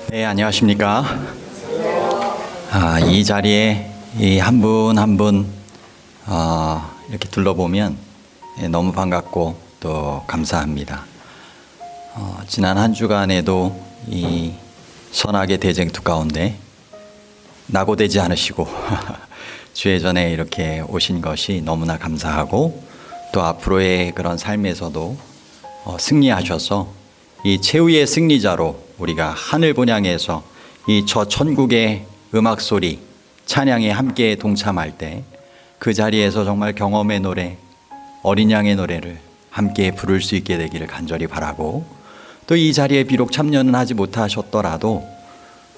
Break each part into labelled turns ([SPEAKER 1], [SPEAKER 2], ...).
[SPEAKER 1] 네, 안녕하십니까. 이 자리에 이 한 분 한 분 이렇게 둘러보면 너무 반갑고 또 감사합니다. 지난 한 주간에도 이 선악의 대쟁투 가운데 낙오되지 않으시고 주의 전에 이렇게 오신 것이 너무나 감사하고, 또 앞으로의 그런 삶에서도 승리하셔서 이 최후의 승리자로 우리가 하늘 본향에서 이 저 천국의 음악 소리 찬양에 함께 동참할 때 그 자리에서 정말 경험의 노래, 어린 양의 노래를 함께 부를 수 있게 되기를 간절히 바라고, 또 이 자리에 비록 참여는 하지 못하셨더라도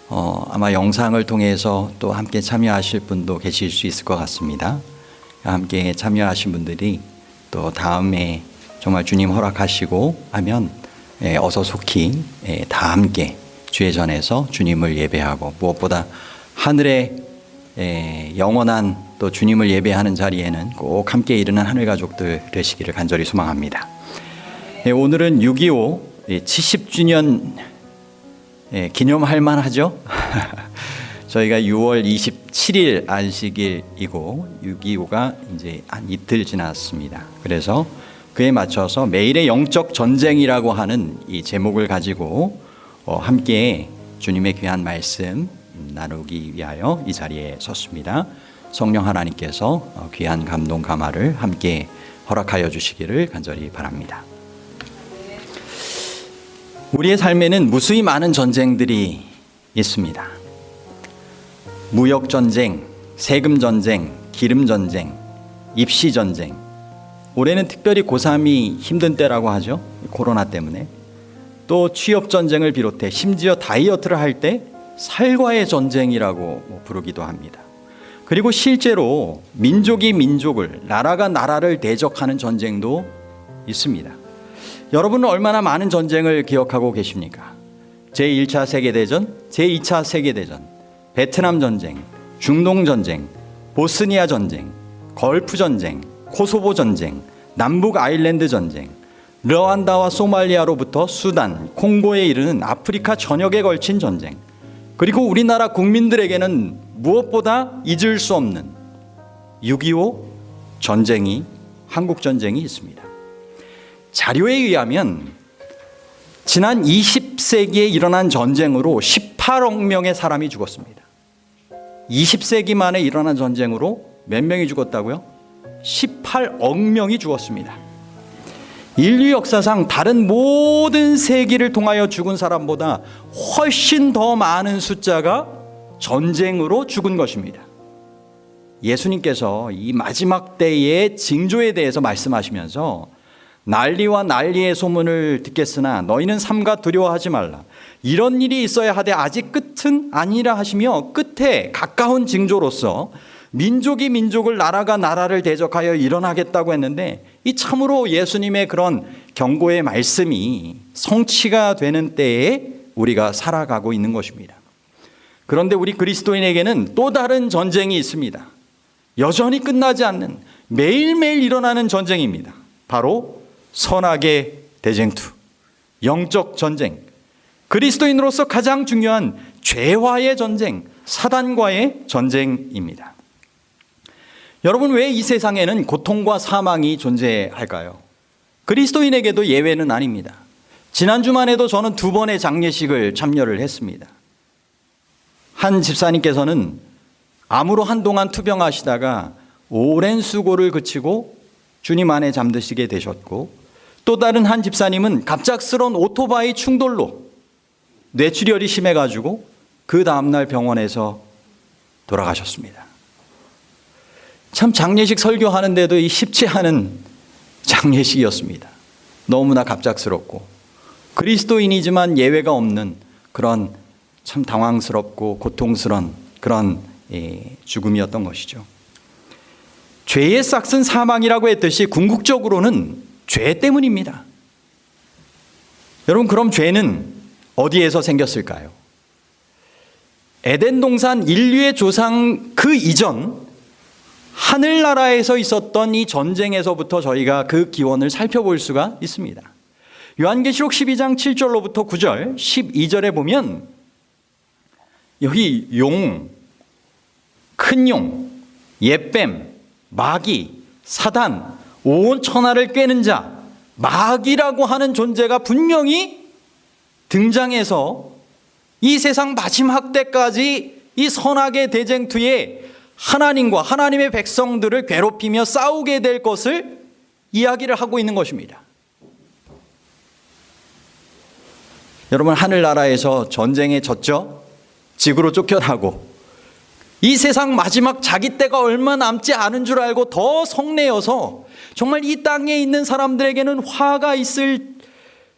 [SPEAKER 1] 아마 영상을 통해서 또 함께 참여하실 분도 계실 수 있을 것 같습니다. 함께 참여하신 분들이 또 다음에 정말 주님 허락하시고 하면 어서 속히 다 함께 주의 전에서 주님을 예배하고, 무엇보다 하늘의 영원한 또 주님을 예배하는 자리에는 꼭 함께 이르는 하늘 가족들 되시기를 간절히 소망합니다. 오늘은 6.25 70주년 기념할 만하죠? 저희가 6월 27일 안식일이고 6.25가 이제 한 이틀 지났습니다. 그래서 그에 맞춰서 매일의 영적 전쟁이라고 하는 이 제목을 가지고 함께 주님의 귀한 말씀 나누기 위하여 이 자리에 섰습니다. 성령 하나님께서 귀한 감동 감화를 함께 허락하여 주시기를 간절히 바랍니다. 우리의 삶에는 무수히 많은 전쟁들이 있습니다. 무역 전쟁, 세금 전쟁, 기름 전쟁, 입시 전쟁. 올해는 특별히 고3이 힘든 때라고 하죠. 코로나 때문에. 또 취업 전쟁을 비롯해 심지어 다이어트를 할 때 살과의 전쟁이라고 부르기도 합니다. 그리고 실제로 민족이 민족을, 나라가 나라를 대적하는 전쟁도 있습니다. 여러분은 얼마나 많은 전쟁을 기억하고 계십니까? 제1차 세계대전, 제2차 세계대전, 베트남 전쟁, 중동 전쟁, 보스니아 전쟁, 걸프 전쟁, 코소보 전쟁, 남북 아일랜드 전쟁, 르완다와 소말리아로부터 수단, 콩고에 이르는 아프리카 전역에 걸친 전쟁, 그리고 우리나라 국민들에게는 무엇보다 잊을 수 없는 6.25 전쟁이, 한국 전쟁이 있습니다. 자료에 의하면 지난 20세기에 일어난 전쟁으로 18억 명의 사람이 죽었습니다. 20세기 만에 일어난 전쟁으로 몇 명이 죽었다고요? 18억 명이 죽었습니다. 인류 역사상 다른 모든 세기를 통하여 죽은 사람보다 훨씬 더 많은 숫자가 전쟁으로 죽은 것입니다. 예수님께서 이 마지막 때의 징조에 대해서 말씀하시면서 난리와 난리의 소문을 듣겠으나 너희는 삼가 두려워하지 말라. 이런 일이 있어야 하되 아직 끝은 아니라 하시며, 끝에 가까운 징조로서 민족이 민족을, 나라가 나라를 대적하여 일어나겠다고 했는데, 이 참으로 예수님의 그런 경고의 말씀이 성취가 되는 때에 우리가 살아가고 있는 것입니다. 그런데 우리 그리스도인에게는 또 다른 전쟁이 있습니다. 여전히 끝나지 않는, 매일매일 일어나는 전쟁입니다. 바로 선악의 대쟁투, 영적 전쟁, 그리스도인으로서 가장 중요한 죄와의 전쟁, 사단과의 전쟁입니다. 여러분, 왜 이 세상에는 고통과 사망이 존재할까요? 그리스도인에게도 예외는 아닙니다. 지난주만 해도 저는 2번의 장례식을 참여를 했습니다. 한 집사님께서는 암으로 한동안 투병하시다가 오랜 수고를 그치고 주님 안에 잠드시게 되셨고, 또 다른 한 집사님은 갑작스러운 오토바이 충돌로 뇌출혈이 심해가지고 그 다음날 병원에서 돌아가셨습니다. 참 장례식 설교하는데도 쉽지 않은 장례식이었습니다. 너무나 갑작스럽고 그리스도인이지만 예외가 없는 그런 참 당황스럽고 고통스러운 그런 죽음이었던 것이죠. 죄의 싹은 사망이라고 했듯이 궁극적으로는 죄 때문입니다. 여러분, 그럼 죄는 어디에서 생겼을까요? 에덴 동산 인류의 조상 그 이전 하늘나라에서 있었던 이 전쟁에서부터 저희가 그 기원을 살펴볼 수가 있습니다. 요한계시록 12장 7절로부터 9절, 12절에 보면 여기 용, 큰 용, 옛뱀, 마귀, 사단, 온 천하를 꿰는 자, 마귀라고 하는 존재가 분명히 등장해서 이 세상 마지막 때까지 이 선악의 대쟁투에 하나님과 하나님의 백성들을 괴롭히며 싸우게 될 것을 이야기를 하고 있는 것입니다. 여러분, 하늘나라에서 전쟁에 졌죠? 지구로 쫓겨나고 이 세상 마지막 자기 때가 얼마 남지 않은 줄 알고 더 성내어서 정말 이 땅에 있는 사람들에게는 화가 있을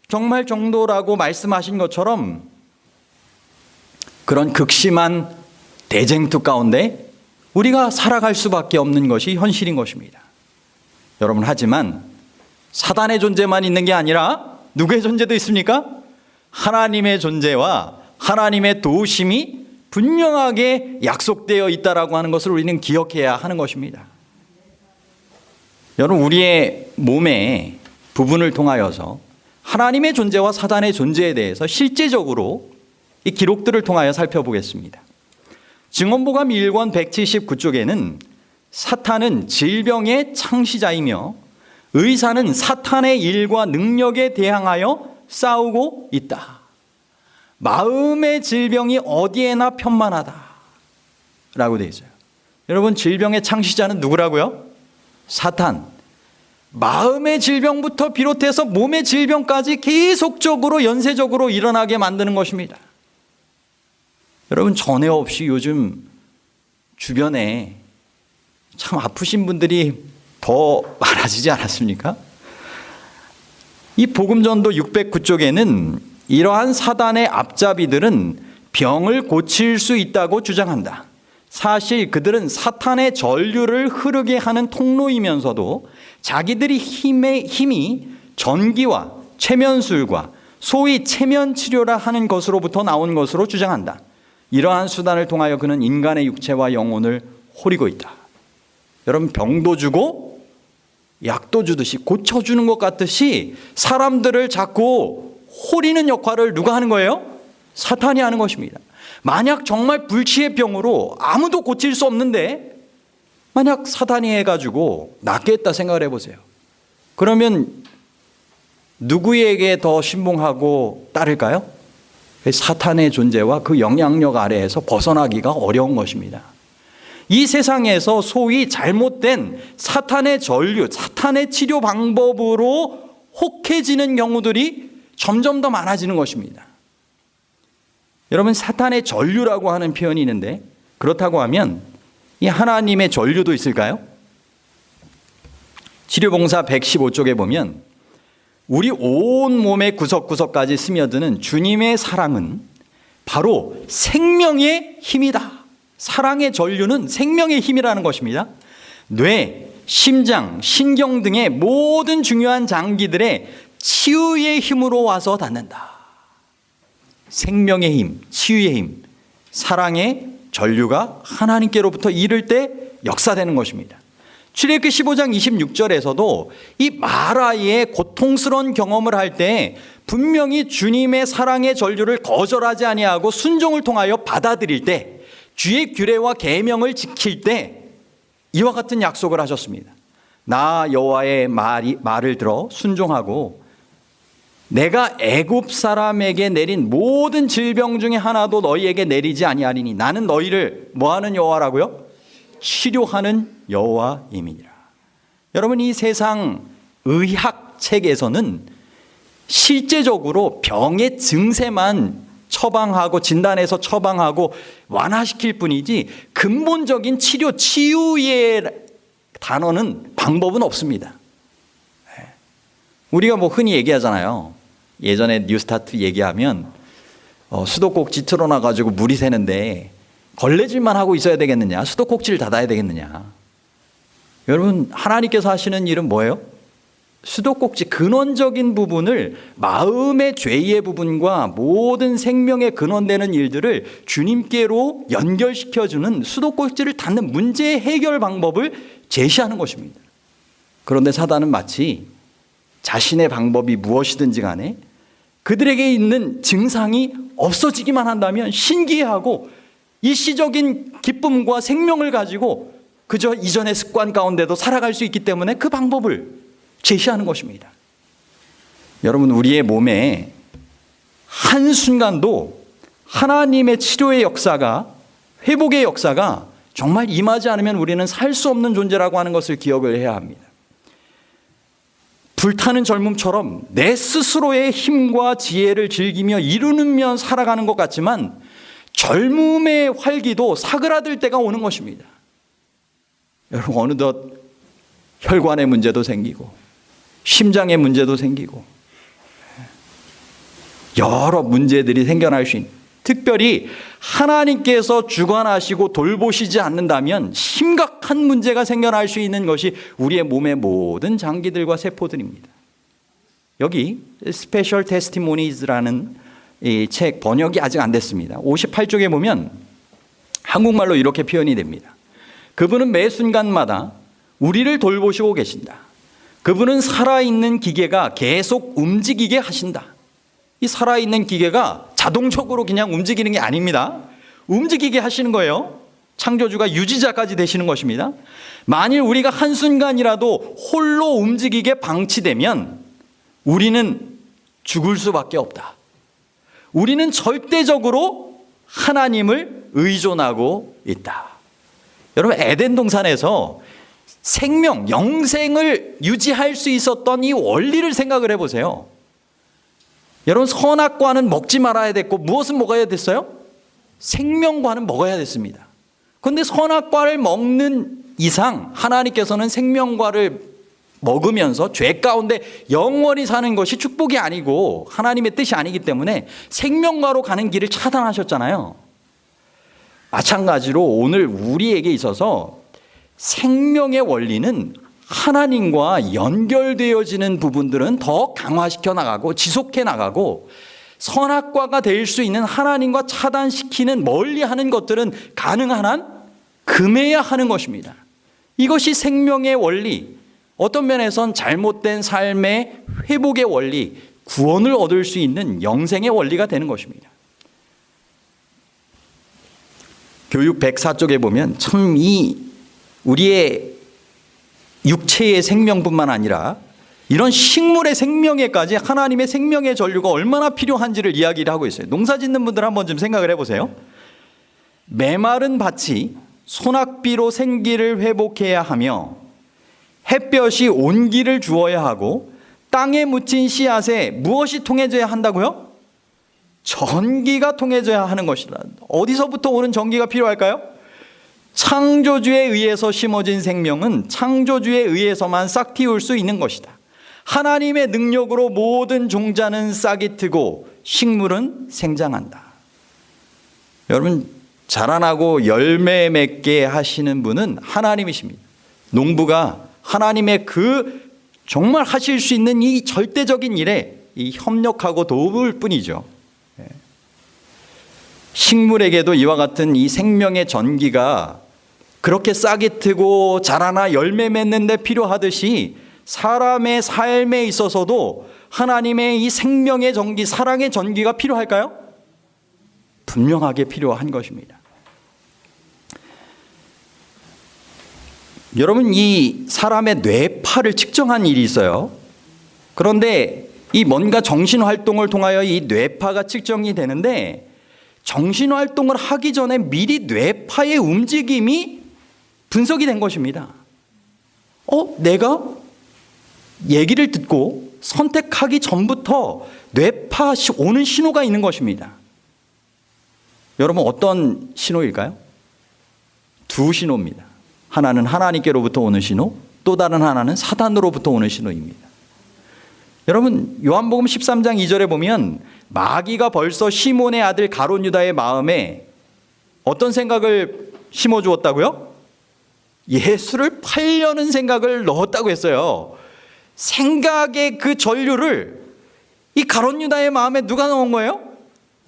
[SPEAKER 1] 정말 정도라고 말씀하신 것처럼 그런 극심한 대쟁투 가운데 우리가 살아갈 수밖에 없는 것이 현실인 것입니다. 여러분, 하지만 사단의 존재만 있는 게 아니라 누구의 존재도 있습니까? 하나님의 존재와 하나님의 도우심이 분명하게 약속되어 있다라고 하는 것을 우리는 기억해야 하는 것입니다. 여러분, 우리의 몸의 부분을 통하여서 하나님의 존재와 사단의 존재에 대해서 실제적으로 이 기록들을 통하여 살펴보겠습니다. 증언보감 1권 179쪽에는 사탄은 질병의 창시자이며 의사는 사탄의 일과 능력에 대항하여 싸우고 있다. 마음의 질병이 어디에나 편만하다 라고 되어 있어요. 여러분, 질병의 창시자는 누구라고요? 사탄. 마음의 질병부터 비롯해서 몸의 질병까지 계속적으로 연쇄적으로 일어나게 만드는 것입니다. 여러분, 전에 없이 요즘 주변에 참 아프신 분들이 더 많아지지 않았습니까? 이 복음전도 609쪽에는 이러한 사단의 앞잡이들은 병을 고칠 수 있다고 주장한다. 사실 그들은 사탄의 전류를 흐르게 하는 통로이면서도 자기들이 힘이 전기와 체면술과 소위 체면치료라 하는 것으로부터 나온 것으로 주장한다. 이러한 수단을 통하여 그는 인간의 육체와 영혼을 호리고 있다. 여러분, 병도 주고 약도 주듯이 고쳐주는 것 같듯이 사람들을 자꾸 호리는 역할을 누가 하는 거예요? 사탄이 하는 것입니다. 만약 정말 불치의 병으로 아무도 고칠 수 없는데 만약 사탄이 해가지고 낫게 했다 생각을 해보세요. 그러면 누구에게 더 신봉하고 따를까요? 사탄의 존재와 그 영향력 아래에서 벗어나기가 어려운 것입니다. 이 세상에서 소위 잘못된 사탄의 전류, 사탄의 치료 방법으로 혹해지는 경우들이 점점 더 많아지는 것입니다. 여러분, 사탄의 전류라고 하는 표현이 있는데 그렇다고 하면 이 하나님의 전류도 있을까요? 치료봉사 115쪽에 보면 우리 온 몸의 구석구석까지 스며드는 주님의 사랑은 바로 생명의 힘이다. 사랑의 전류는 생명의 힘이라는 것입니다. 뇌, 심장, 신경 등의 모든 중요한 장기들의 치유의 힘으로 와서 닿는다. 생명의 힘, 치유의 힘, 사랑의 전류가 하나님께로부터 이를 때 역사되는 것입니다. 출애굽기 15장 26절에서도 이 마라의 고통스러운 경험을 할 때 분명히 주님의 사랑의 전류를 거절하지 아니하고 순종을 통하여 받아들일 때, 주의 규례와 계명을 지킬 때 이와 같은 약속을 하셨습니다. 나 여호와의 말을 들어 순종하고 내가 애굽 사람에게 내린 모든 질병 중에 하나도 너희에게 내리지 아니하리니 나는 너희를 뭐하는 여호와라고요? 치료하는 여호와임이니라. 여러분, 이 세상 의학 책에서는 실제적으로 병의 증세만 처방하고 진단해서 처방하고 완화시킬 뿐이지 근본적인 치료, 치유의 단어는 방법은 없습니다. 우리가 뭐 흔히 얘기하잖아요. 예전에 뉴스타트 얘기하면 수도꼭지 틀어놔가지고 물이 새는데 걸레질만 하고 있어야 되겠느냐, 수도꼭지를 닫아야 되겠느냐. 여러분, 하나님께서 하시는 일은 뭐예요? 수도꼭지 근원적인 부분을, 마음의 죄의 부분과 모든 생명의 근원되는 일들을 주님께로 연결시켜주는 수도꼭지를 닫는 문제 해결 방법을 제시하는 것입니다. 그런데 사단은 마치 자신의 방법이 무엇이든지 간에 그들에게 있는 증상이 없어지기만 한다면 신기해하고 일시적인 기쁨과 생명을 가지고 그저 이전의 습관 가운데도 살아갈 수 있기 때문에 그 방법을 제시하는 것입니다. 여러분, 우리의 몸에 한순간도 하나님의 치료의 역사가, 회복의 역사가 정말 임하지 않으면 우리는 살 수 없는 존재라고 하는 것을 기억을 해야 합니다. 불타는 젊음처럼 내 스스로의 힘과 지혜를 즐기며 이루면 살아가는 것 같지만 젊음의 활기도 사그라들 때가 오는 것입니다. 여러분, 어느덧 혈관의 문제도 생기고 심장의 문제도 생기고 여러 문제들이 생겨날 수 있는, 특별히 하나님께서 주관하시고 돌보시지 않는다면 심각한 문제가 생겨날 수 있는 것이 우리의 몸의 모든 장기들과 세포들입니다. 여기 Special Testimonies라는 이 책 번역이 아직 안 됐습니다. 58쪽에 보면 한국말로 이렇게 표현이 됩니다. 그분은 매 순간마다 우리를 돌보시고 계신다. 그분은 살아있는 기계가 계속 움직이게 하신다. 이 살아있는 기계가 자동적으로 그냥 움직이는 게 아닙니다. 움직이게 하시는 거예요. 창조주가 유지자까지 되시는 것입니다. 만일 우리가 한순간이라도 홀로 움직이게 방치되면 우리는 죽을 수밖에 없다. 우리는 절대적으로 하나님을 의존하고 있다. 여러분, 에덴 동산에서 생명, 영생을 유지할 수 있었던 이 원리를 생각을 해보세요. 여러분, 선악과는 먹지 말아야 됐고 무엇은 먹어야 됐어요? 생명과는 먹어야 됐습니다. 그런데 선악과를 먹는 이상 하나님께서는 생명과를 먹으면서 죄 가운데 영원히 사는 것이 축복이 아니고 하나님의 뜻이 아니기 때문에 생명과로 가는 길을 차단하셨잖아요. 마찬가지로 오늘 우리에게 있어서 생명의 원리는 하나님과 연결되어지는 부분들은 더 강화시켜 나가고 지속해 나가고, 선악과가 될 수 있는 하나님과 차단시키는 멀리하는 것들은 가능한 한 금해야 하는 것입니다. 이것이 생명의 원리, 어떤 면에선 잘못된 삶의 회복의 원리, 구원을 얻을 수 있는 영생의 원리가 되는 것입니다. 교육 104쪽에 보면 참 이 우리의 육체의 생명뿐만 아니라 이런 식물의 생명에까지 하나님의 생명의 전류가 얼마나 필요한지를 이야기를 하고 있어요. 농사 짓는 분들 한번 좀 생각을 해보세요. 메마른 밭이 소낙비로 생기를 회복해야 하며 햇볕이 온기를 주어야 하고 땅에 묻힌 씨앗에 무엇이 통해져야 한다고요? 전기가 통해져야 하는 것이다. 어디서부터 오는 전기가 필요할까요? 창조주에 의해서 심어진 생명은 창조주에 의해서만 싹 틔울 수 있는 것이다. 하나님의 능력으로 모든 종자는 싹이 트고 식물은 생장한다. 여러분, 자라나고 열매 맺게 하시는 분은 하나님이십니다. 농부가 하나님의 그 정말 하실 수 있는 이 절대적인 일에 이 협력하고 도울 뿐이죠. 식물에게도 이와 같은 이 생명의 전기가 그렇게 싹이 트고 자라나 열매 맺는 데 필요하듯이 사람의 삶에 있어서도 하나님의 이 생명의 전기, 사랑의 전기가 필요할까요? 분명하게 필요한 것입니다. 여러분, 이 사람의 뇌파를 측정한 일이 있어요. 그런데 이 뭔가 정신활동을 통하여 이 뇌파가 측정이 되는데, 정신활동을 하기 전에 미리 뇌파의 움직임이 분석이 된 것입니다. 내가 얘기를 듣고 선택하기 전부터 뇌파 오는 신호가 있는 것입니다. 여러분, 어떤 신호일까요? 두 신호입니다. 하나는 하나님께로부터 오는 신호, 또 다른 하나는 사단으로부터 오는 신호입니다. 여러분, 요한복음 13장 2절에 보면 마귀가 벌써 시몬의 아들 가롯 유다의 마음에 어떤 생각을 심어주었다고요? 예수를 팔려는 생각을 넣었다고 했어요. 생각의 그 전류를 이 가롯 유다의 마음에 누가 넣은 거예요?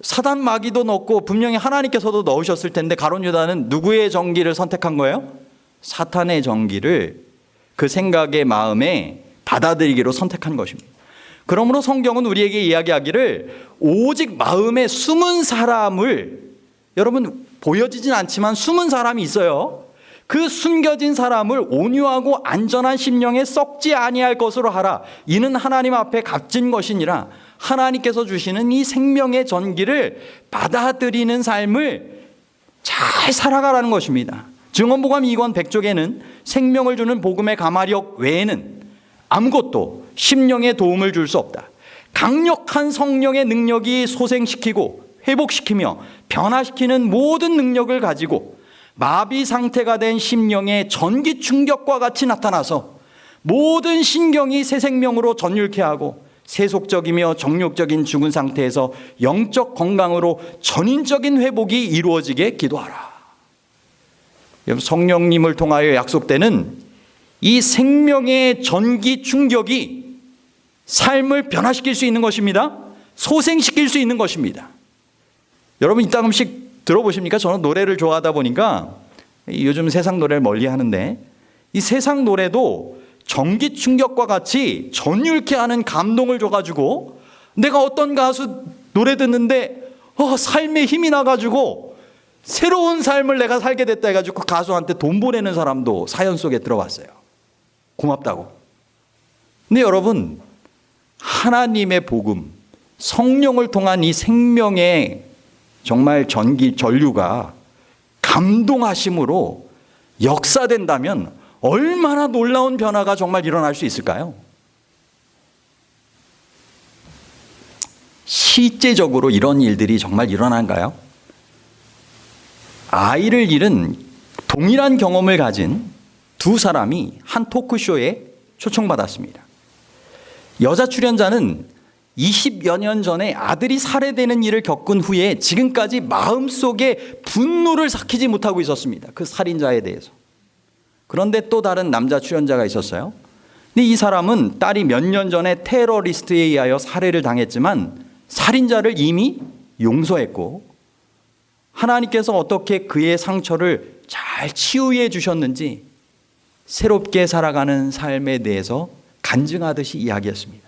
[SPEAKER 1] 사단 마귀도 넣고 분명히 하나님께서도 넣으셨을 텐데, 가롯 유다는 누구의 전기를 선택한 거예요? 사탄의 전기를 그 생각의 마음에 받아들이기로 선택한 것입니다. 그러므로 성경은 우리에게 이야기하기를 오직 마음에 숨은 사람을, 여러분, 보여지진 않지만 숨은 사람이 있어요. 그 숨겨진 사람을 온유하고 안전한 심령에 썩지 아니할 것으로 하라. 이는 하나님 앞에 값진 것이니라. 하나님께서 주시는 이 생명의 전기를 받아들이는 삶을 잘 살아가라는 것입니다. 증언복음 2권 100쪽에는 생명을 주는 복음의 가마력 외에는 아무것도 심령에 도움을 줄 수 없다. 강력한 성령의 능력이 소생시키고 회복시키며 변화시키는 모든 능력을 가지고 마비 상태가 된 심령의 전기 충격과 같이 나타나서 모든 신경이 새 생명으로 전율케 하고 세속적이며 정욕적인 죽은 상태에서 영적 건강으로 전인적인 회복이 이루어지게 기도하라. 성령님을 통하여 약속되는 이 생명의 전기 충격이 삶을 변화시킬 수 있는 것입니다. 소생시킬 수 있는 것입니다. 여러분 이따금씩 들어보십니까? 저는 노래를 좋아하다 보니까 요즘 세상 노래를 멀리 하는데 이 세상 노래도 전기 충격과 같이 전율케 하는 감동을 줘가지고 내가 어떤 가수 노래 듣는데 삶에 힘이 나가지고 새로운 삶을 내가 살게 됐다 해가지고 그 가수한테 돈 보내는 사람도 사연 속에 들어봤어요. 고맙다고. 근데 여러분 하나님의 복음, 성령을 통한 이 생명의 정말 전류가 감동하심으로 역사된다면 얼마나 놀라운 변화가 정말 일어날 수 있을까요? 실제적으로 이런 일들이 정말 일어난가요? 아이를 잃은 동일한 경험을 가진 두 사람이 한 토크쇼에 초청받았습니다. 여자 출연자는 20여 년 전에 아들이 살해되는 일을 겪은 후에 지금까지 마음속에 분노를 삭히지 못하고 있었습니다. 그 살인자에 대해서. 그런데 또 다른 남자 출연자가 있었어요. 근데 이 사람은 딸이 몇 년 전에 테러리스트에 의하여 살해를 당했지만 살인자를 이미 용서했고 하나님께서 어떻게 그의 상처를 잘 치유해 주셨는지 새롭게 살아가는 삶에 대해서 간증하듯이 이야기했습니다.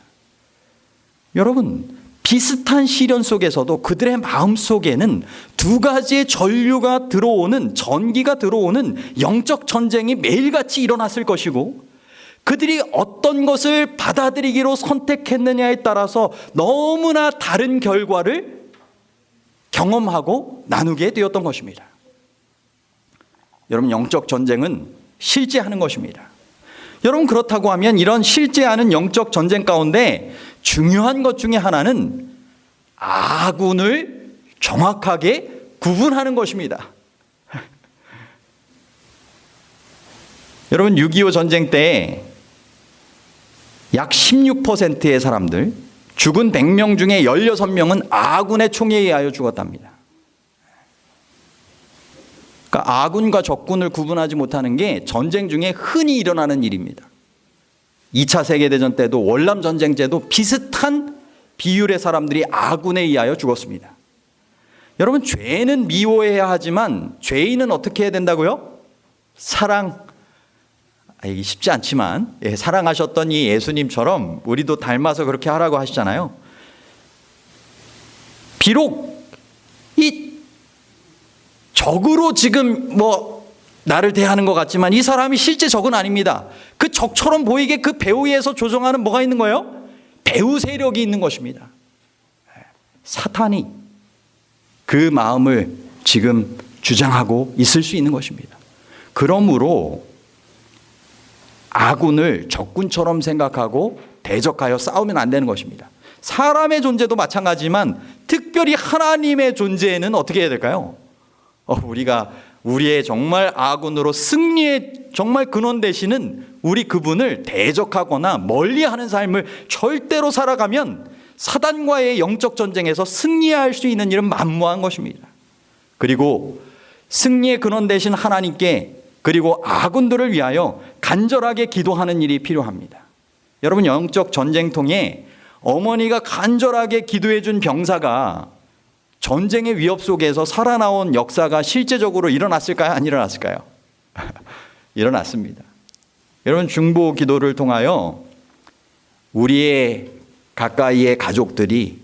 [SPEAKER 1] 여러분, 비슷한 시련 속에서도 그들의 마음 속에는 두 가지의 전류가 들어오는, 전기가 들어오는 영적 전쟁이 매일같이 일어났을 것이고 그들이 어떤 것을 받아들이기로 선택했느냐에 따라서 너무나 다른 결과를 경험하고 나누게 되었던 것입니다. 여러분, 영적 전쟁은 실제하는 것입니다. 여러분, 그렇다고 하면 이런 실제하는 영적 전쟁 가운데 중요한 것 중에 하나는 아군을 정확하게 구분하는 것입니다. 여러분, 6.25 전쟁 때 약 16%의 사람들, 죽은 100명 중에 16명은 아군의 총에 의하여 죽었답니다. 그러니까 아군과 적군을 구분하지 못하는 게 전쟁 중에 흔히 일어나는 일입니다. 2차 세계대전 때도 월남 전쟁 때도 비슷한 비율의 사람들이 아군에 의하여 죽었습니다. 여러분, 죄는 미워해야 하지만 죄인은 어떻게 해야 된다고요? 사랑. 이게 쉽지 않지만 사랑하셨던 이 예수님처럼 우리도 닮아서 그렇게 하라고 하시잖아요. 비록 이 적으로 지금 나를 대하는 것 같지만 이 사람이 실제 적은 아닙니다. 그 적처럼 보이게 그 배후에서 조종하는 뭐가 있는 거예요? 배후 세력이 있는 것입니다. 사탄이 그 마음을 지금 주장하고 있을 수 있는 것입니다. 그러므로 아군을 적군처럼 생각하고 대적하여 싸우면 안 되는 것입니다. 사람의 존재도 마찬가지지만 특별히 하나님의 존재에는 어떻게 해야 될까요? 우리가 우리의 정말 아군으로 승리의 정말 근원 되시는 우리 그분을 대적하거나 멀리하는 삶을 절대로 살아가면 사단과의 영적 전쟁에서 승리할 수 있는 일은 만무한 것입니다. 그리고 승리의 근원 되신 하나님께 그리고 아군들을 위하여 간절하게 기도하는 일이 필요합니다. 여러분, 영적 전쟁통에 어머니가 간절하게 기도해 준 병사가 전쟁의 위협 속에서 살아나온 역사가 실제적으로 일어났을까요? 안 일어났을까요? 일어났습니다. 여러분, 중보 기도를 통하여 우리의 가까이의 가족들이,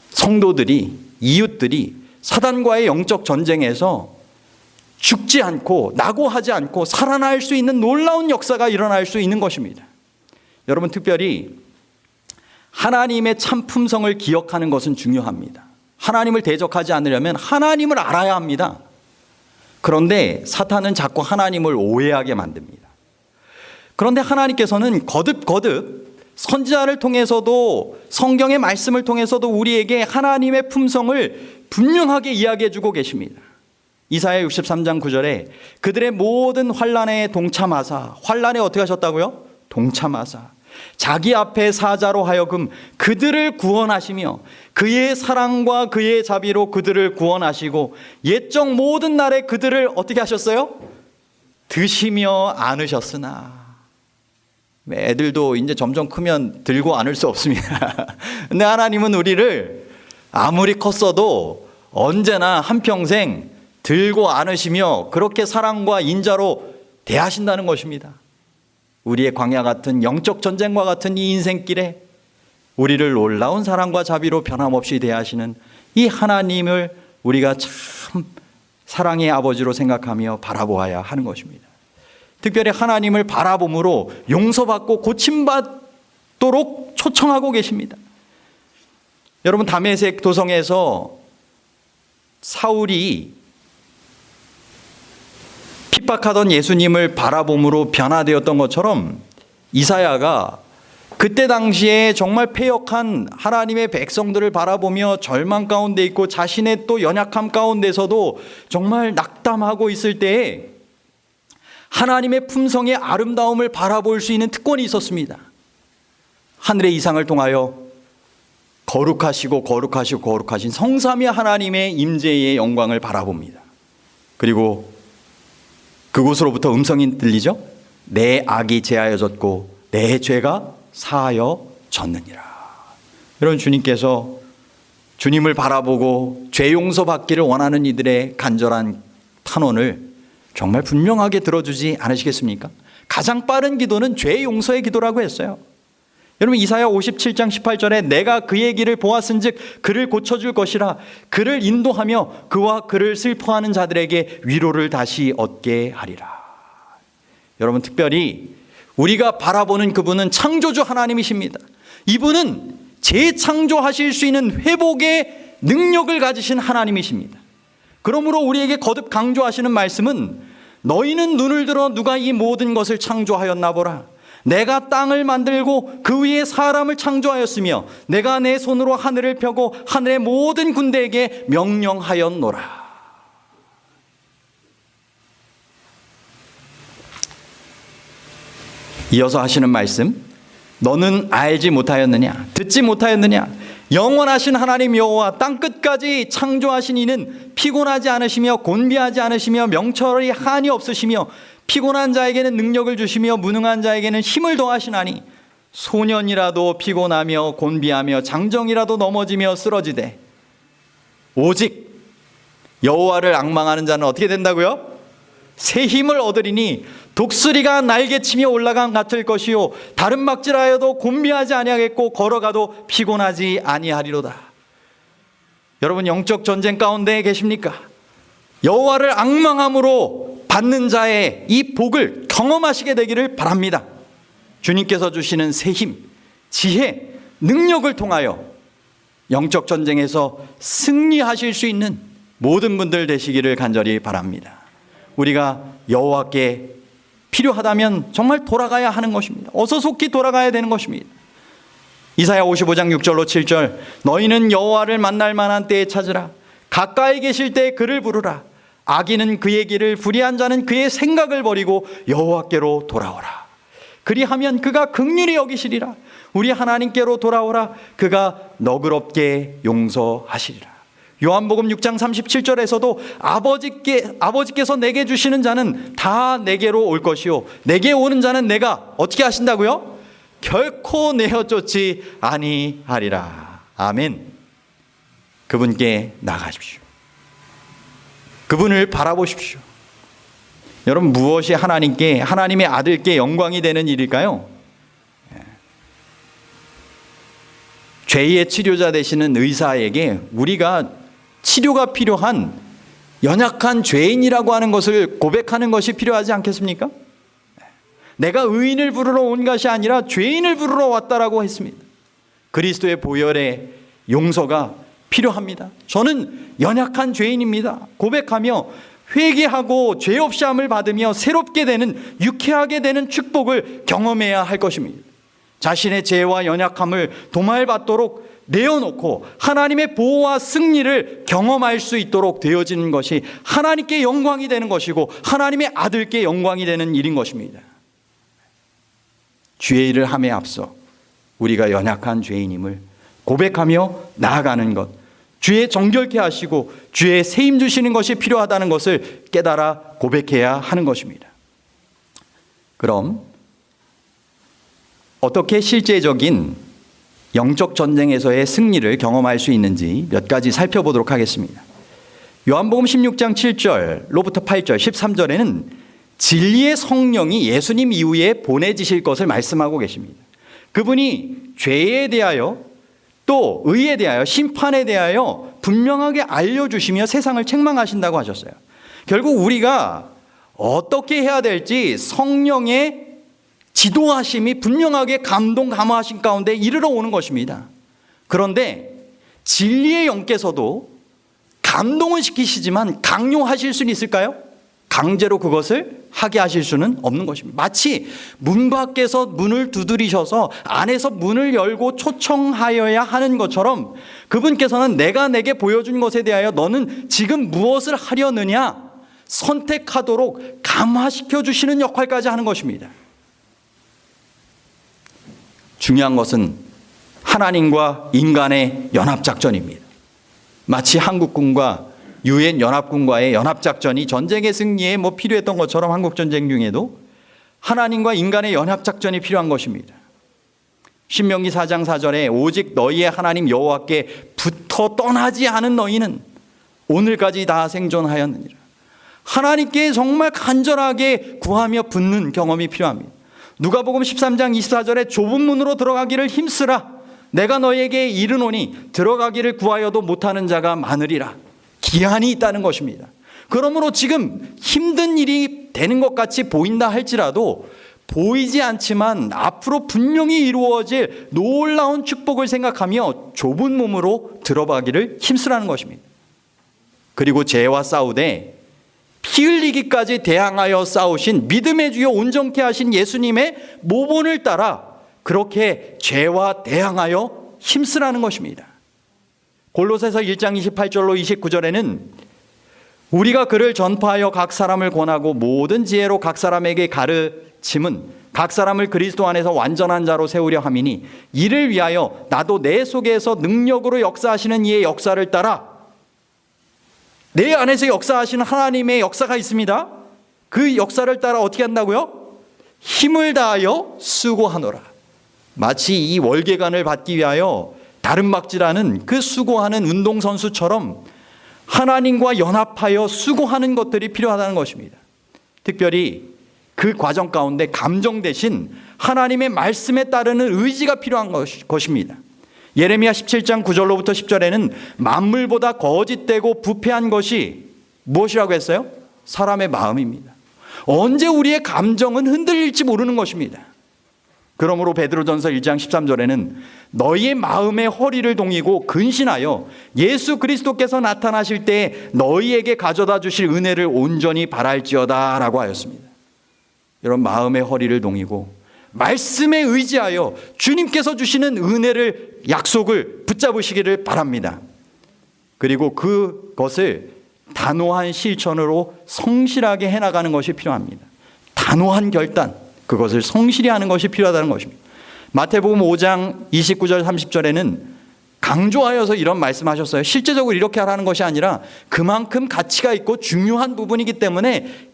[SPEAKER 1] 성도들이, 이웃들이 사단과의 영적 전쟁에서 죽지 않고 낙오하지 않고 살아날 수 있는 놀라운 역사가 일어날 수 있는 것입니다. 여러분, 특별히 하나님의 참 품성을 기억하는 것은 중요합니다. 하나님을 대적하지 않으려면 하나님을 알아야 합니다. 그런데 사탄은 자꾸 하나님을 오해하게 만듭니다. 그런데 하나님께서는 거듭 선지자를 통해서도 성경의 말씀을 통해서도 우리에게 하나님의 품성을 분명하게 이야기해 주고 계십니다. 이사야 63장 9절에 그들의 모든 환난에 동참하사, 환난에 어떻게 하셨다고요? 동참하사 자기 앞에 사자로 하여금 그들을 구원하시며 그의 사랑과 그의 자비로 그들을 구원하시고 옛적 모든 날에 그들을 어떻게 하셨어요? 드시며 안으셨으나. 애들도 이제 점점 크면 들고 안을 수 없습니다. 근데 하나님은 우리를 아무리 컸어도 언제나 한평생 들고 안으시며 그렇게 사랑과 인자로 대하신다는 것입니다. 우리의 광야 같은 영적 전쟁과 같은 이 인생길에 우리를 놀라운 사랑과 자비로 변함없이 대하시는 이 하나님을 우리가 참 사랑의 아버지로 생각하며 바라보아야 하는 것입니다. 특별히 하나님을 바라봄으로 용서받고 고침받도록 초청하고 계십니다. 여러분, 다메섹 도성에서 사울이 핍박하던 예수님을 바라봄으로 변화되었던 것처럼 이사야가 그때 당시에 정말 패역한 하나님의 백성들을 바라보며 절망 가운데 있고 자신의 또 연약함 가운데서도 정말 낙담하고 있을 때에 하나님의 품성의 아름다움을 바라볼 수 있는 특권이 있었습니다. 하늘의 이상을 통하여 거룩하신 성삼위 하나님의 임재의 영광을 바라봅니다. 그리고 그곳으로부터 음성이 들리죠? 내 악이 제하여졌고 내 죄가 사하여졌느니라. 여러분, 주님께서 주님을 바라보고 죄 용서받기를 원하는 이들의 간절한 탄원을 정말 분명하게 들어주지 않으시겠습니까? 가장 빠른 기도는 죄 용서의 기도라고 했어요. 여러분, 이사야 57장 18절에 내가 그의 길을 보았은즉 그를 고쳐줄 것이라, 그를 인도하며 그와 그를 슬퍼하는 자들에게 위로를 다시 얻게 하리라. 여러분, 특별히 우리가 바라보는 그분은 창조주 하나님이십니다. 이분은 재창조하실 수 있는 회복의 능력을 가지신 하나님이십니다. 그러므로 우리에게 거듭 강조하시는 말씀은 너희는 눈을 들어 누가 이 모든 것을 창조하였나 보라. 내가 땅을 만들고 그 위에 사람을 창조하였으며 내가 내 손으로 하늘을 펴고 하늘의 모든 군대에게 명령하였노라. 이어서 하시는 말씀, 너는 알지 못하였느냐? 듣지 못하였느냐? 영원하신 하나님 여호와 땅끝까지 창조하신 이는 피곤하지 않으시며 곤비하지 않으시며 명철이 한이 없으시며 피곤한 자에게는 능력을 주시며 무능한 자에게는 힘을 더하시나니 소년이라도 피곤하며 곤비하며 장정이라도 넘어지며 쓰러지되 오직 여호와를 앙망하는 자는 어떻게 된다고요? 새 힘을 얻으리니 독수리가 날개치며 올라간 같을 것이요 다른 막질하여도 곤비하지 아니하겠고 걸어가도 피곤하지 아니하리로다. 여러분, 영적 전쟁 가운데 계십니까? 여호와를 앙망함으로 받는 자의 이 복을 경험하시게 되기를 바랍니다. 주님께서 주시는 새 힘, 지혜, 능력을 통하여 영적 전쟁에서 승리하실 수 있는 모든 분들 되시기를 간절히 바랍니다. 우리가 여호와께 필요하다면 정말 돌아가야 하는 것입니다. 어서 속히 돌아가야 되는 것입니다. 이사야 55장 6절로 7절, 너희는 여호와를 만날 만한 때에 찾으라. 가까이 계실 때 그를 부르라. 악인은 그의 길을, 불의한 자는 그의 생각을 버리고 여호와께로 돌아오라. 그리하면 그가 긍휼히 여기시리라. 우리 하나님께로 돌아오라. 그가 너그럽게 용서하시리라. 요한복음 6장 37절에서도 아버지께서 내게 주시는 자는 다 내게로 올 것이요 내게 오는 자는 내가 어떻게 하신다고요? 결코 내어 쫓지 아니하리라. 아멘. 그분께 나가십시오. 그분을 바라보십시오. 여러분, 무엇이 하나님께, 하나님의 아들께 영광이 되는 일일까요? 죄의 치료자 되시는 의사에게 우리가 치료가 필요한 연약한 죄인이라고 하는 것을 고백하는 것이 필요하지 않겠습니까? 내가 의인을 부르러 온 것이 아니라 죄인을 부르러 왔다라고 했습니다. 그리스도의 보혈의 용서가 필요합니다. 저는 연약한 죄인입니다. 고백하며 회개하고 죄 없이 함을 받으며 새롭게 되는, 유쾌하게 되는 축복을 경험해야 할 것입니다. 자신의 죄와 연약함을 도말받도록 내어놓고 하나님의 보호와 승리를 경험할 수 있도록 되어지는 것이 하나님께 영광이 되는 것이고 하나님의 아들께 영광이 되는 일인 것입니다. 주의 일을 함에 앞서 우리가 연약한 죄인임을 고백하며 나아가는 것, 주의 정결케 하시고 주의 세임 주시는 것이 필요하다는 것을 깨달아 고백해야 하는 것입니다. 그럼 어떻게 실제적인 영적 전쟁에서의 승리를 경험할 수 있는지 몇 가지 살펴보도록 하겠습니다. 요한복음 16장 7절로부터 8절, 13절에는 진리의 성령이 예수님 이후에 보내지실 것을 말씀하고 계십니다. 그분이 죄에 대하여 또 의에 대하여 심판에 대하여 분명하게 알려주시며 세상을 책망하신다고 하셨어요. 결국 우리가 어떻게 해야 될지 성령의 지도하심이 분명하게 감동 감화하신 가운데 이르러 오는 것입니다. 그런데 진리의 영께서도 감동을 시키시지만 강요하실 수는 있을까요? 강제로 그것을 하게 하실 수는 없는 것입니다. 마치 문 밖에서 문을 두드리셔서 안에서 문을 열고 초청하여야 하는 것처럼 그분께서는 내가 내게 보여준 것에 대하여 너는 지금 무엇을 하려느냐 선택하도록 감화시켜 주시는 역할까지 하는 것입니다. 중요한 것은 하나님과 인간의 연합작전입니다. 마치 한국군과 유엔 연합군과의 연합작전이 전쟁의 승리에 필요했던 것처럼 한국전쟁 중에도 하나님과 인간의 연합작전이 필요한 것입니다. 신명기 4장 4절에 오직 너희의 하나님 여호와께 붙어 떠나지 않은 너희는 오늘까지 다 생존하였느니라. 하나님께 정말 간절하게 구하며 붙는 경험이 필요합니다. 누가복음 13장 24절에 좁은 문으로 들어가기를 힘쓰라. 내가 너희에게 이르노니 들어가기를 구하여도 못하는 자가 많으리라. 기한이 있다는 것입니다. 그러므로 지금 힘든 일이 되는 것 같이 보인다 할지라도 보이지 않지만 앞으로 분명히 이루어질 놀라운 축복을 생각하며 좁은 몸으로 들어가기를 힘쓰라는 것입니다. 그리고 죄와 싸우되 피 흘리기까지 대항하여 싸우신 믿음의 주여 온전케 하신 예수님의 모본을 따라 그렇게 죄와 대항하여 힘쓰라는 것입니다. 골로새서 1장 28절로 29절에는 우리가 그를 전파하여 각 사람을 권하고 모든 지혜로 각 사람에게 가르침은 각 사람을 그리스도 안에서 완전한 자로 세우려 함이니 이를 위하여 나도 내 속에서 능력으로 역사하시는 이의 역사를 따라 내 안에서 역사하시는 하나님의 역사가 있습니다. 그 역사를 따라 어떻게 한다고요? 힘을 다하여 수고하노라. 마치 이 월계관을 받기 위하여 다름막질하는 그 수고하는 운동선수처럼 하나님과 연합하여 수고하는 것들이 필요하다는 것입니다. 특별히 그 과정 가운데 감정 대신 하나님의 말씀에 따르는 의지가 필요한 것입니다. 예레미야 17장 9절로부터 10절에는 만물보다 거짓되고 부패한 것이 무엇이라고 했어요? 사람의 마음입니다. 언제 우리의 감정은 흔들릴지 모르는 것입니다. 그러므로 베드로전서 1장 13절에는 너희의 마음의 허리를 동이고 근신하여 예수 그리스도께서 나타나실 때 너희에게 가져다 주실 은혜를 온전히 바랄지어다 라고 하였습니다. 여러분 마음의 허리를 동이고 말씀에 의지하여 주님께서 주시는 은혜를 약속을 붙잡으시기를 바랍니다. 그리고 그것을 단호한 실천으로 성실하게 해나가는 것이 필요합니다. 단호한 결단, 그것을 성실히 하는 것이 필요하다는 것입니다. 마태복음 5장 29절 30절에는 강조하여서 이런 말씀하셨어요. 실제적으로 이렇게 하라는 것이 아니라 그만큼 가치가 있고 중요한 부분이기 때문에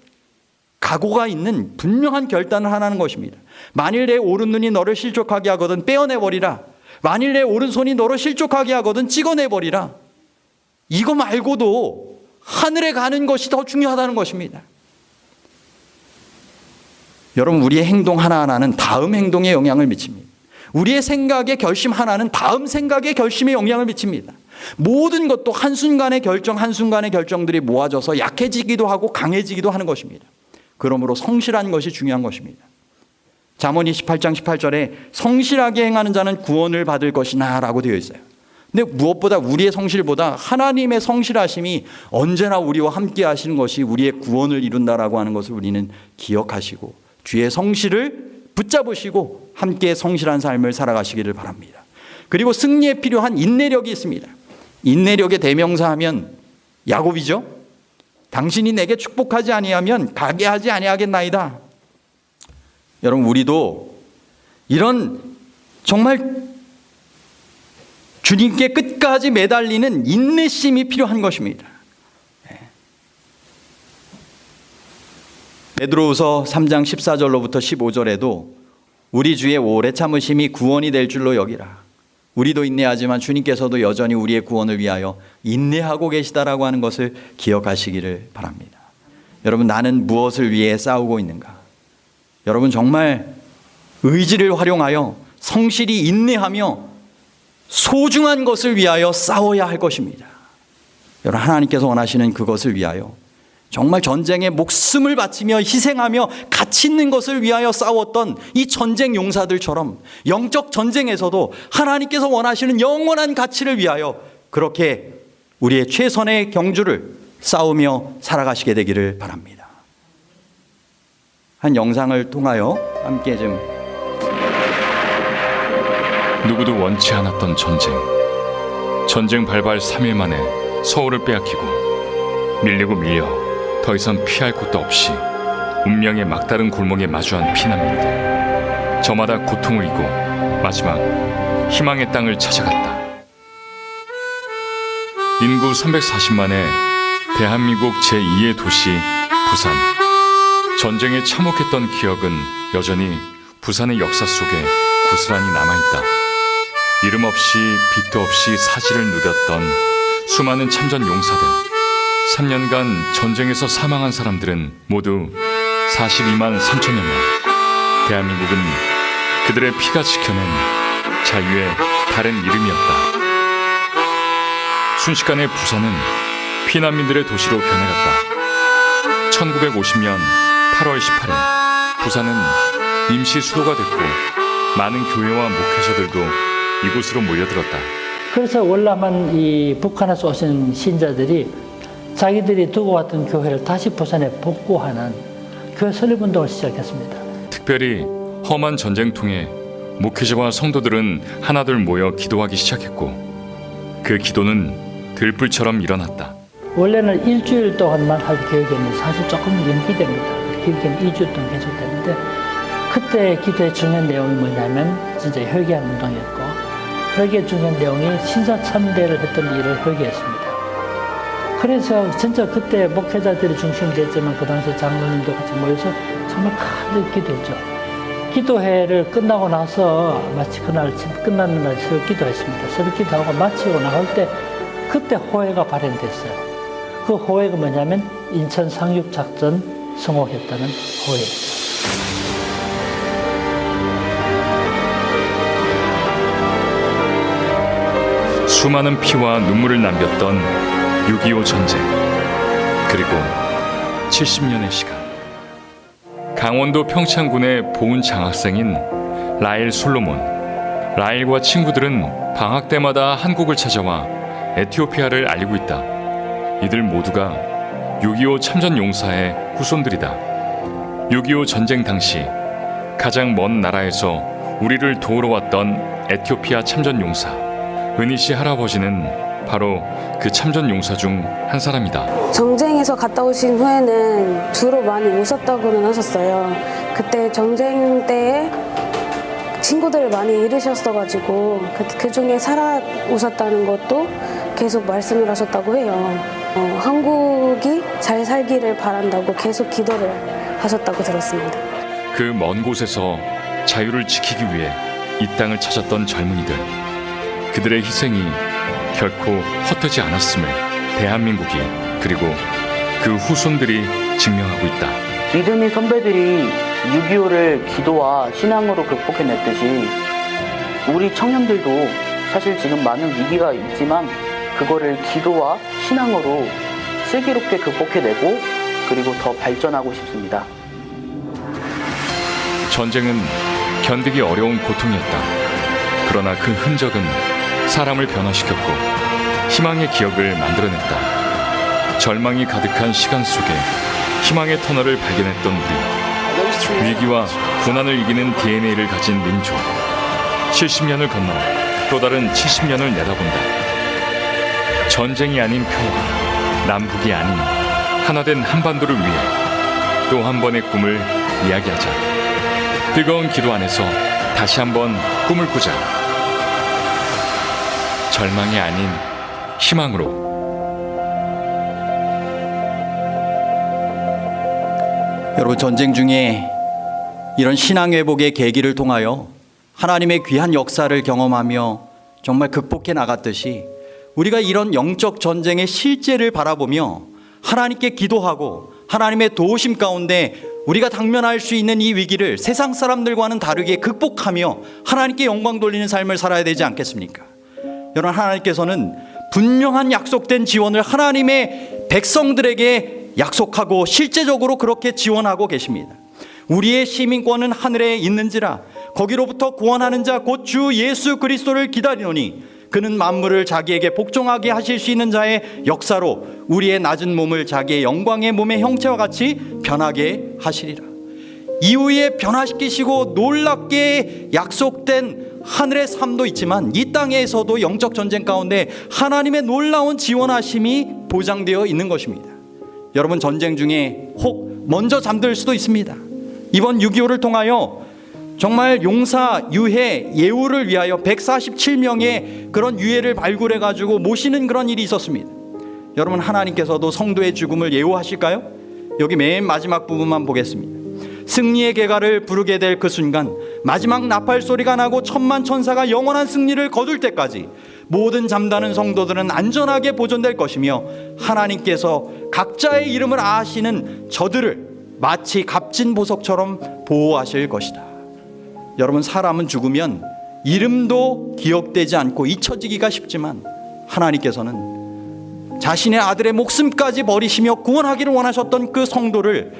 [SPEAKER 1] 각오가 있는 분명한 결단을 하라는 것입니다. 만일 내 오른눈이 너를 실족하게 하거든 빼어내버리라. 만일 내 오른손이 너를 실족하게 하거든 찍어내버리라. 이거 말고도 하늘에 가는 것이 더 중요하다는 것입니다. 여러분 우리의 행동 하나하나는 다음 행동에 영향을 미칩니다. 우리의 생각의 결심 하나는 다음 생각의 결심에 영향을 미칩니다.
[SPEAKER 2] 모든 것도 한순간의 한순간의 결정들이 모아져서 약해지기도 하고 강해지기도 하는 것입니다. 그러므로 성실한 것이 중요한 것입니다. 잠언 28장 18절에 성실하게 행하는 자는 구원을 받을 것이나 라고 되어 있어요. 근데 무엇보다 우리의 성실보다 하나님의 성실하심이 언제나 우리와 함께 하시는 것이 우리의 구원을 이룬다라고 하는 것을 우리는 기억하시고 주의 성실을 붙잡으시고 함께 성실한 삶을 살아가시기를 바랍니다. 그리고 승리에 필요한 인내력이 있습니다. 인내력의 대명사 하면 야곱이죠. 당신이 내게 축복하지 아니하면 가게 하지 아니하겠나이다. 여러분, 우리도 이런 정말 주님께 끝까지 매달리는 인내심이 필요한 것입니다. 베드로후서 3장 14절로부터 15절에도 우리 주의 오래 참으심이 구원이 될 줄로 여기라. 우리도 인내하지만 주님께서도 여전히 우리의 구원을 위하여 인내하고 계시다라고 하는 것을 기억하시기를 바랍니다. 여러분, 나는 무엇을 위해 싸우고 있는가? 여러분, 정말 의지를 활용하여 성실히 인내하며 소중한 것을 위하여 싸워야 할 것입니다. 여러분, 하나님께서 원하시는 그것을 위하여 정말 전쟁에 목숨을 바치며 희생하며 가치 있는 것을 위하여 싸웠던 이 전쟁 용사들처럼 영적 전쟁에서도 하나님께서 원하시는 영원한 가치를 위하여 그렇게 우리의 최선의 경주를 싸우며 살아가시게 되기를 바랍니다. 한 영상을 통하여 함께 좀.
[SPEAKER 3] 누구도 원치 않았던 전쟁 발발 3일 만에 서울을 빼앗기고 밀리고 밀려 더 이상 피할 곳도 없이 운명의 막다른 골목에 마주한 피난민들. 저마다 고통을 이고 마지막 희망의 땅을 찾아갔다. 인구 340만의 대한민국 제2의 도시 부산. 전쟁에 참혹했던 기억은 여전히 부산의 역사 속에 고스란히 남아있다. 이름 없이 빚도 없이 사지를 누렸던 수많은 참전 용사들. 3년간 전쟁에서 사망한 사람들은 모두 42만 3천여 명. 대한민국은 그들의 피가 지켜낸 자유의 다른 이름이었다. 순식간에 부산은 피난민들의 도시로 변해갔다. 1950년 8월 18일 부산은 임시 수도가 됐고 많은 교회와 목회자들도 이곳으로 몰려들었다.
[SPEAKER 4] 그래서 월남한 이 북한에서 오신 신자들이 자기들이 두고 왔던 교회를 다시 부산에 복구하는 교회 설립운동을 시작했습니다.
[SPEAKER 3] 특별히 험한 전쟁통에 목회자와 성도들은 하나둘 모여 기도하기 시작했고 그 기도는 들불처럼 일어났다.
[SPEAKER 4] 원래는 일주일 동안만 할 계획이었는데 사실 조금 연기됩니다. 길게는 2주 동안 계속되는데 그때 기도의 중요한 내용이 뭐냐면 진짜 회개한 운동이었고 회개 중요한 내용이 신사참배를 했던 일을 회개했습니다. 그래서 진짜 그때 목회자들이 중심이 됐지만 그 당시 장로님도 같이 모여서 정말 큰 기도했죠. 기도회를 끝나고 나서 마치 그날 끝나는 날 새벽 기도했습니다. 새벽 기도하고 마치고 나올 때 그때 호해가 발현됐어요. 그 호해가 뭐냐면 인천 상륙작전 성공했다는 호해였죠.
[SPEAKER 3] 수많은 피와 눈물을 남겼던 6.25 전쟁, 그리고 70년의 시간. 강원도 평창군의 보훈 장학생인 라일 솔로몬. 라일과 친구들은 방학 때마다 한국을 찾아와 에티오피아를 알리고 있다. 이들 모두가 6.25 참전 용사의 후손들이다. 6.25 전쟁 당시 가장 먼 나라에서 우리를 도우러 왔던 에티오피아 참전 용사 은희씨 할아버지는 바로 그 참전 용사 중 한 사람이다.
[SPEAKER 5] 전쟁에서 갔다 오신 후에는 주로 많이 우셨다고는 하셨어요. 그때 전쟁 때에 친구들을 많이 잃으셨어가지고 그 중에 살아 오셨다는 것도 계속 말씀을 하셨다고 해요. 한국이 잘 살기를 바란다고 계속 기도를 하셨다고 들었습니다.
[SPEAKER 3] 그 먼 곳에서 자유를 지키기 위해 이 땅을 찾았던 젊은이들. 그들의 희생이 결코 헛되지 않았음을 대한민국이 그리고 그 후손들이 증명하고 있다.
[SPEAKER 6] 이듬희 선배들이 6.25를 기도와 신앙으로 극복해냈듯이 우리 청년들도 사실 지금 많은 위기가 있지만 그거를 기도와 신앙으로 슬기롭게 극복해내고 그리고 더 발전하고 싶습니다.
[SPEAKER 3] 전쟁은 견디기 어려운 고통이었다. 그러나 그 흔적은 사람을 변화시켰고 희망의 기억을 만들어냈다. 절망이 가득한 시간 속에 희망의 터널을 발견했던 우리. 위기와 고난을 이기는 DNA를 가진 민족. 70년을 건너 또 다른 70년을 내다본다. 전쟁이 아닌 평화, 남북이 아닌 하나된 한반도를 위해 또 한 번의 꿈을 이야기하자. 뜨거운 기도 안에서 다시 한번 꿈을 꾸자. 절망이 아닌 희망으로.
[SPEAKER 2] 여러분, 전쟁 중에 이런 신앙 회복의 계기를 통하여 하나님의 귀한 역사를 경험하며 정말 극복해 나갔듯이 우리가 이런 영적 전쟁의 실제를 바라보며 하나님께 기도하고 하나님의 도우심 가운데 우리가 당면할 수 있는 이 위기를 세상 사람들과는 다르게 극복하며 하나님께 영광 돌리는 삶을 살아야 되지 않겠습니까? 여러분, 하나님께서는 분명한 약속된 지원을 하나님의 백성들에게 약속하고 실제적으로 그렇게 지원하고 계십니다. 우리의 시민권은 하늘에 있는지라 거기로부터 구원하는 자 곧 주 예수 그리스도를 기다리노니 그는 만물을 자기에게 복종하게 하실 수 있는 자의 역사로 우리의 낮은 몸을 자기의 영광의 몸의 형체와 같이 변하게 하시리라. 이후에 변화시키시고 놀랍게 약속된 하늘의 삶도 있지만 이 땅에서도 영적 전쟁 가운데 하나님의 놀라운 지원하심이 보장되어 있는 것입니다. 여러분, 전쟁 중에 혹 먼저 잠들 수도 있습니다. 이번 6.25를 통하여 정말 용사, 유해, 예우를 위하여 147명의 그런 유해를 발굴해 가지고 모시는 그런 일이 있었습니다. 여러분, 하나님께서도 성도의 죽음을 예우하실까요? 여기 맨 마지막 부분만 보겠습니다. 승리의 개가를 부르게 될 그 순간 마지막 나팔 소리가 나고 천만 천사가 영원한 승리를 거둘 때까지 모든 잠자는 성도들은 안전하게 보존될 것이며 하나님께서 각자의 이름을 아시는 저들을 마치 값진 보석처럼 보호하실 것이다. 여러분, 사람은 죽으면 이름도 기억되지 않고 잊혀지기가 쉽지만 하나님께서는 자신의 아들의 목숨까지 버리시며 구원하기를 원하셨던 그 성도를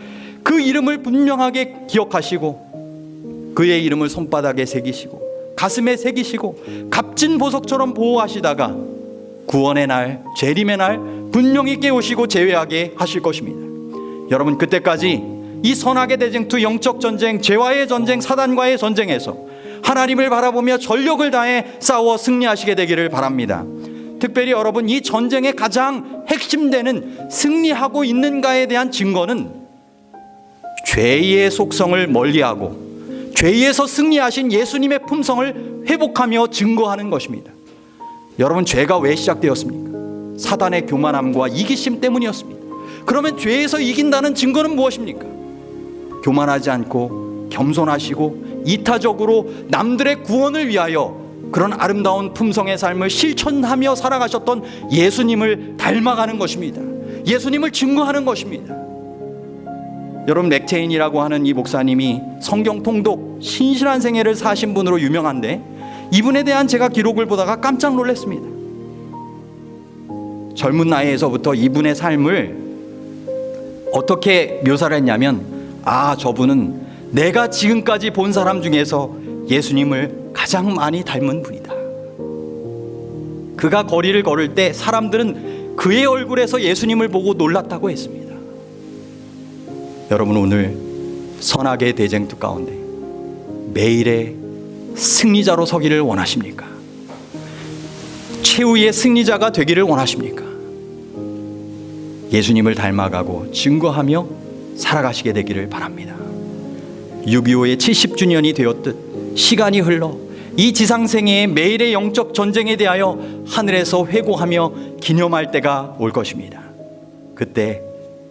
[SPEAKER 2] 그 이름을 분명하게 기억하시고 그의 이름을 손바닥에 새기시고 가슴에 새기시고 값진 보석처럼 보호하시다가 구원의 날, 재림의 날 분명히 깨우시고 제외하게 하실 것입니다. 여러분, 그때까지 이 선악의 대쟁투, 영적 전쟁, 죄와의 전쟁, 사단과의 전쟁에서 하나님을 바라보며 전력을 다해 싸워 승리하시게 되기를 바랍니다. 특별히 여러분, 이 전쟁의 가장 핵심되는 승리하고 있는가에 대한 증거는 죄의 속성을 멀리하고 죄에서 승리하신 예수님의 품성을 회복하며 증거하는 것입니다. 여러분, 죄가 왜 시작되었습니까? 사단의 교만함과 이기심 때문이었습니다. 그러면 죄에서 이긴다는 증거는 무엇입니까? 교만하지 않고 겸손하시고 이타적으로 남들의 구원을 위하여 그런 아름다운 품성의 삶을 실천하며 살아가셨던 예수님을 닮아가는 것입니다. 예수님을 증거하는 것입니다. 여러분, 맥체인이라고 하는 이 목사님이 성경 통독 신실한 생애를 사신 분으로 유명한데 이분에 대한 제가 기록을 보다가 깜짝 놀랐습니다. 젊은 나이에서부터 이분의 삶을 어떻게 묘사를 했냐면, 저분은 내가 지금까지 본 사람 중에서 예수님을 가장 많이 닮은 분이다. 그가 거리를 걸을 때 사람들은 그의 얼굴에서 예수님을 보고 놀랐다고 했습니다. 여러분, 오늘 선악의 대쟁투 가운데 매일의 승리자로 서기를 원하십니까? 최후의 승리자가 되기를 원하십니까? 예수님을 닮아가고 증거하며 살아가시게 되기를 바랍니다. 6.25의 70주년이 되었듯 시간이 흘러 이 지상생애의 매일의 영적 전쟁에 대하여 하늘에서 회고하며 기념할 때가 올 것입니다. 그때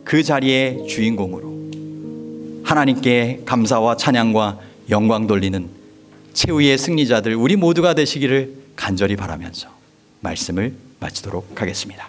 [SPEAKER 2] 그 자리의 주인공으로 하나님께 감사와 찬양과 영광 돌리는 최후의 승리자들 우리 모두가 되시기를 간절히 바라면서 말씀을 마치도록 하겠습니다.